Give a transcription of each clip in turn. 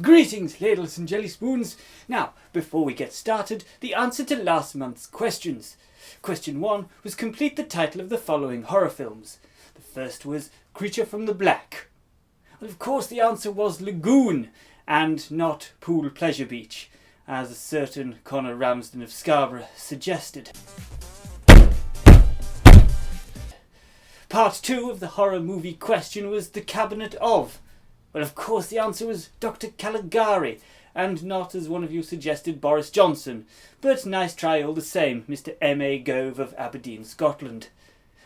Greetings, ladles and jelly spoons. Now, before we get started, the answer to last month's questions. Question 1 was complete the title of the following horror films. The first was Creature from the Black. And of course the answer was Lagoon, and not Pool Pleasure Beach, as a certain Connor Ramsden of Scarborough suggested. Part 2 of the horror movie question was The Cabinet of. Well, of course the answer was Dr. Caligari, and not, as one of you suggested, Boris Johnson. But nice try all the same, Mr. M.A. Gove of Aberdeen, Scotland.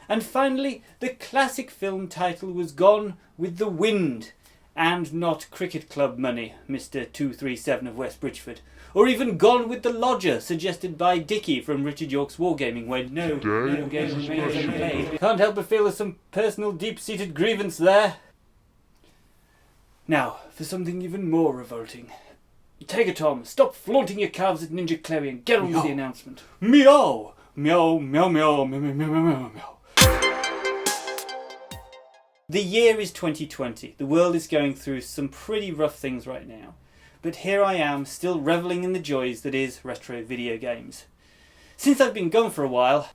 And finally, the classic film title was Gone with the Wind, and not Cricket Club Money, Mr. 237 of West Bridgford. Or even Gone with the Lodger, suggested by Dickie from Richard York's Wargaming, when no game remains unplayed. Can't help but feel there's some personal deep-seated grievance there. Now, for something even more revolting. Tiger Tom, stop flaunting your calves at Ninja Clary and get on with the announcement. Meow! Meow, meow, meow, meow, meow, meow, meow, meow. The year is 2020. The world is going through some pretty rough things right now. But here I am, still revelling in the joys that is retro video games. Since I've been gone for a while...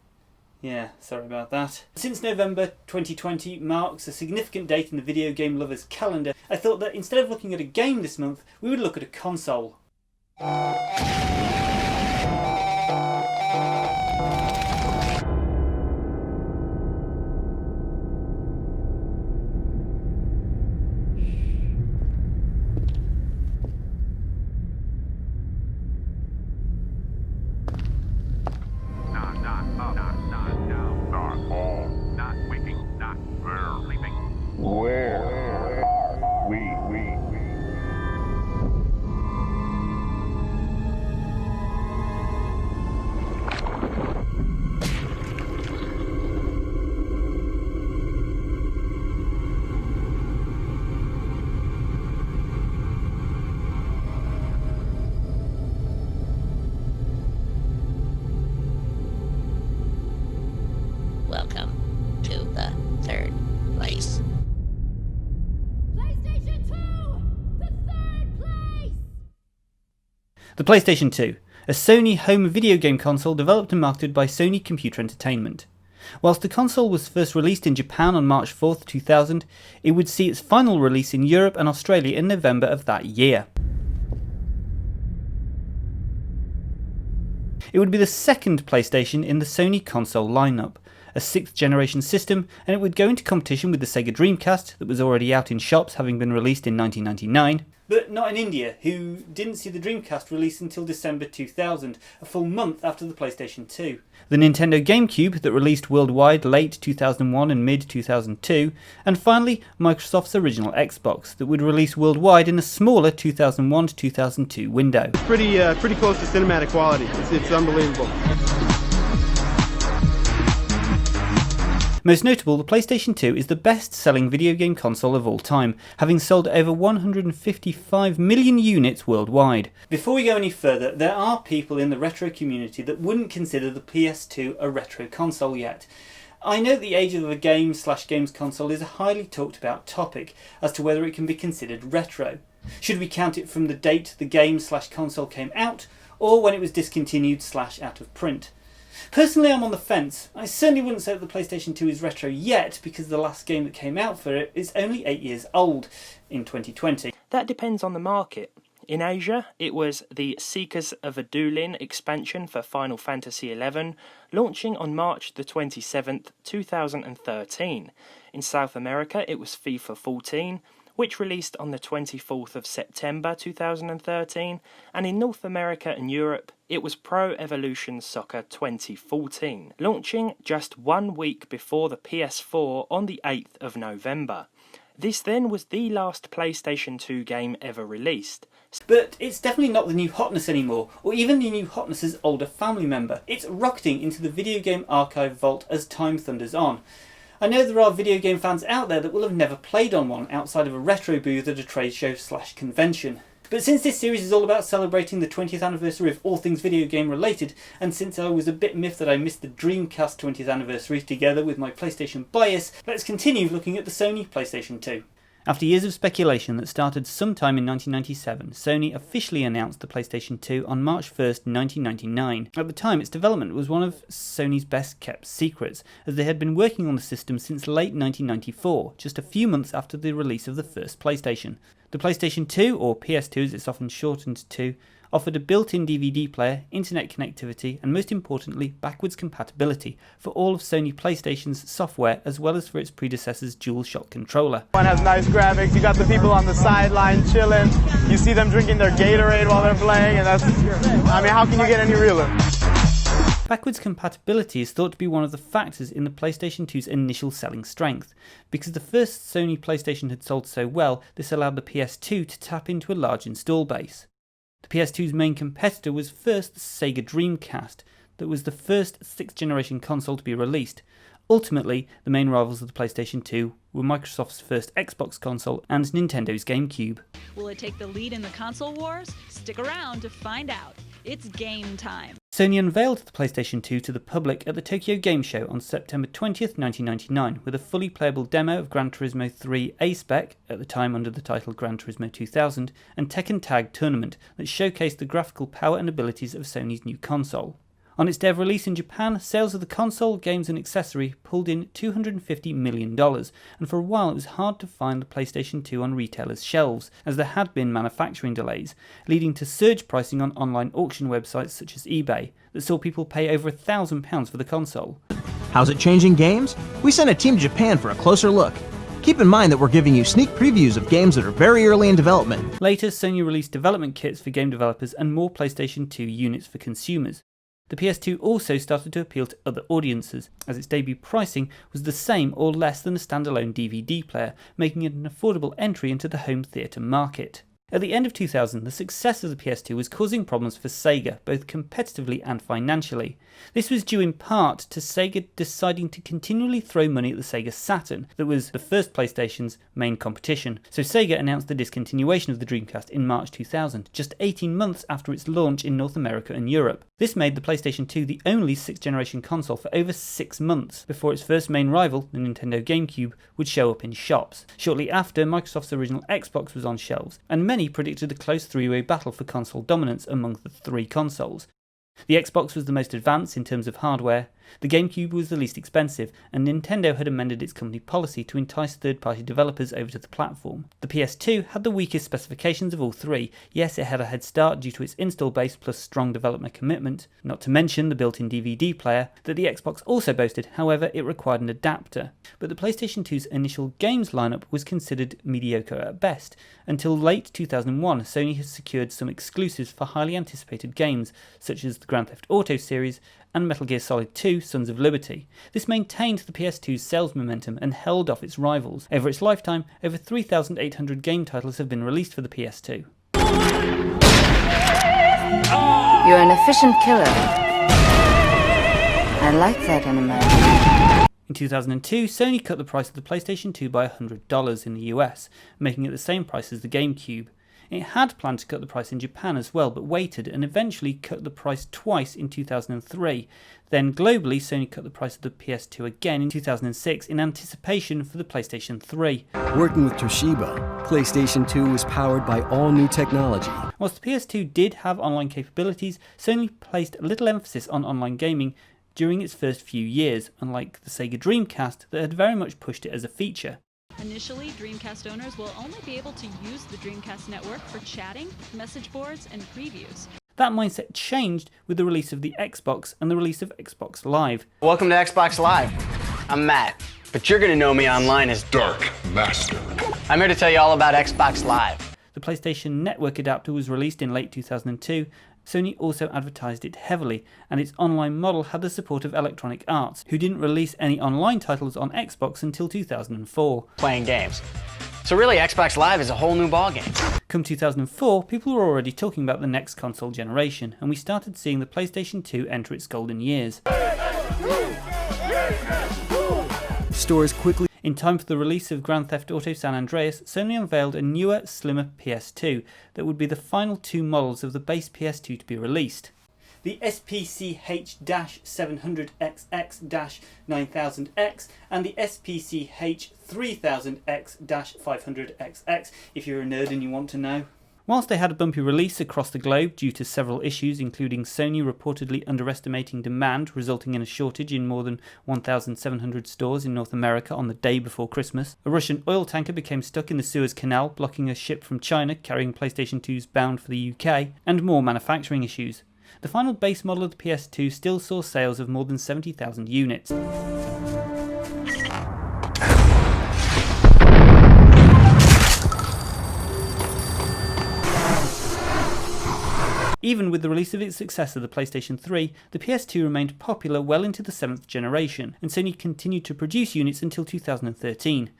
Yeah, sorry about that. Since November 2020 marks a significant date in the video game lover's calendar, I thought that instead of looking at a game this month, we would look at a console. Welcome to the third place. PlayStation 2! The third place! The PlayStation 2, a Sony home video game console developed and marketed by Sony Computer Entertainment. Whilst the console was first released in Japan on March 4th, 2000, it would see its final release in Europe and Australia in November of that year. It would be the second PlayStation in the Sony console lineup, a 6th generation system, and it would go into competition with the Sega Dreamcast that was already out in shops, having been released in 1999. But not in India, who didn't see the Dreamcast release until December 2000, a full month after the PlayStation 2. The Nintendo GameCube that released worldwide late 2001 and mid 2002, and finally Microsoft's original Xbox that would release worldwide in a smaller 2001 to 2002 window. It's pretty close to cinematic quality. It's unbelievable. Most notable, the PlayStation 2 is the best-selling video game console of all time, having sold over 155 million units worldwide. Before we go any further, there are people in the retro community that wouldn't consider the PS2 a retro console yet. I know the age of a game/games console is a highly talked about topic as to whether it can be considered retro. Should we count it from the date the game/console came out, or when it was discontinued/out of print? Personally, I'm on the fence. I certainly wouldn't say that the PlayStation 2 is retro yet, because the last game that came out for it is only 8 years old in 2020. That depends on the market. In Asia, it was the Seekers of Adulin expansion for Final Fantasy XI, launching on March the 27th, 2013. In South America, it was FIFA 14, which released on the 24th of September 2013, and in North America and Europe, it was Pro Evolution Soccer 2014, launching just 1 week before the PS4 on the 8th of November. This then was the last PlayStation 2 game ever released. But it's definitely not the new hotness anymore, or even the new hotness's older family member. It's rocketing into the video game archive vault as time thunders on. I know there are video game fans out there that will have never played on one outside of a retro booth at a trade show/convention. But since this series is all about celebrating the 20th anniversary of all things video game related, and since I was a bit miffed that I missed the Dreamcast 20th anniversary together with my PlayStation bias, let's continue looking at the Sony PlayStation 2. After years of speculation that started sometime in 1997, Sony officially announced the PlayStation 2 on March 1st, 1999. At the time, its development was one of Sony's best kept secrets, as they had been working on the system since late 1994, just a few months after the release of the first PlayStation. The PlayStation 2, or PS2 as it's often shortened to, offered a built-in DVD player, internet connectivity, and most importantly, backwards compatibility for all of Sony PlayStation's software, as well as for its predecessor's DualShock controller. One has nice graphics, you got the people on the sideline chilling, you see them drinking their Gatorade while they're playing, and how can you get any realer? Backwards compatibility is thought to be one of the factors in the PlayStation 2's initial selling strength. Because the first Sony PlayStation had sold so well, this allowed the PS2 to tap into a large install base. The PS2's main competitor was first the Sega Dreamcast, that was the first 6th generation console to be released. Ultimately, the main rivals of the PlayStation 2 were Microsoft's first Xbox console and Nintendo's GameCube. Will it take the lead in the console wars? Stick around to find out. It's game time. Sony unveiled the PlayStation 2 to the public at the Tokyo Game Show on September 20th, 1999, with a fully playable demo of Gran Turismo 3 A-Spec, at the time under the title Gran Turismo 2000, and Tekken Tag Tournament that showcased the graphical power and abilities of Sony's new console. On its dev release in Japan, sales of the console, games and accessory pulled in $250 million, and for a while it was hard to find the PlayStation 2 on retailers' shelves, as there had been manufacturing delays, leading to surge pricing on online auction websites such as eBay, that saw people pay over £1,000 for the console. How's it changing games? We sent a team to Japan for a closer look. Keep in mind that we're giving you sneak previews of games that are very early in development. Later, Sony released development kits for game developers and more PlayStation 2 units for consumers. The PS2 also started to appeal to other audiences, as its debut pricing was the same or less than a standalone DVD player, making it an affordable entry into the home theatre market. At the end of 2000, the success of the PS2 was causing problems for Sega, both competitively and financially. This was due in part to Sega deciding to continually throw money at the Sega Saturn, that was the first PlayStation's main competition. So Sega announced the discontinuation of the Dreamcast in March 2000, just 18 months after its launch in North America and Europe. This made the PlayStation 2 the only 6th generation console for over 6 months, before its first main rival, the Nintendo GameCube, would show up in shops. Shortly after, Microsoft's original Xbox was on shelves, and many predicted a close three-way battle for console dominance among the three consoles. The Xbox was the most advanced in terms of hardware, the GameCube was the least expensive, and Nintendo had amended its company policy to entice third-party developers over to the platform. The PS2 had the weakest specifications of all three. Yes, it had a head start due to its install base plus strong development commitment, not to mention the built-in DVD player that the Xbox also boasted. However, it required an adapter. But the PlayStation 2's initial games lineup was considered mediocre at best. Until late 2001, Sony had secured some exclusives for highly anticipated games, such as the Grand Theft Auto series and Metal Gear Solid 2 Sons of Liberty. This maintained the PS2's sales momentum and held off its rivals. Over its lifetime, over 3,800 game titles have been released for the PS2. You're an efficient killer. I like that in a man. In 2002, Sony cut the price of the PlayStation 2 by $100 in the US, making it the same price as the GameCube. It had planned to cut the price in Japan as well, but waited and eventually cut the price twice in 2003. Then globally, Sony cut the price of the PS2 again in 2006 in anticipation for the PlayStation 3. Working with Toshiba, PlayStation 2 was powered by all new technology. Whilst the PS2 did have online capabilities, Sony placed little emphasis on online gaming during its first few years, unlike the Sega Dreamcast that had very much pushed it as a feature. Initially, Dreamcast owners will only be able to use the Dreamcast network for chatting, message boards, and previews. That mindset changed with the release of the Xbox and the release of Xbox Live. Welcome to Xbox Live. I'm Matt, but you're gonna know me online as Dark Master. I'm here to tell you all about Xbox Live. The PlayStation Network adapter was released in late 2002. Sony also advertised it heavily, and its online model had the support of Electronic Arts, who didn't release any online titles on Xbox until 2004. Playing games. So really, Xbox Live is a whole new ballgame. Come 2004, people were already talking about the next console generation, and we started seeing the PlayStation 2 enter its golden years. Stores quickly. In time for the release of Grand Theft Auto San Andreas, Sony unveiled a newer, slimmer PS2 that would be the final two models of the base PS2 to be released. the SPCH-700XX-9000X, and the SPCH-3000X-500XX, if you're a nerd and you want to know. Whilst they had a bumpy release across the globe due to several issues, including Sony reportedly underestimating demand, resulting in a shortage in more than 1,700 stores in North America on the day before Christmas, a Russian oil tanker became stuck in the Suez Canal, blocking a ship from China carrying PlayStation 2s bound for the UK, and more manufacturing issues. The final base model of the PS2 still saw sales of more than 70,000 units. Even with the release of its successor, the PlayStation 3, the PS2 remained popular well into the 7th generation, and Sony continued to produce units until 2013.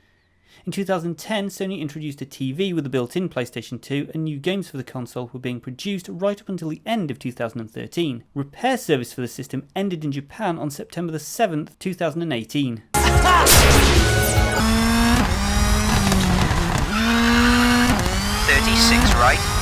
In 2010, Sony introduced a TV with a built-in PlayStation 2, and new games for the console were being produced right up until the end of 2013. Repair service for the system ended in Japan on September the 7th, 2018. 36, right?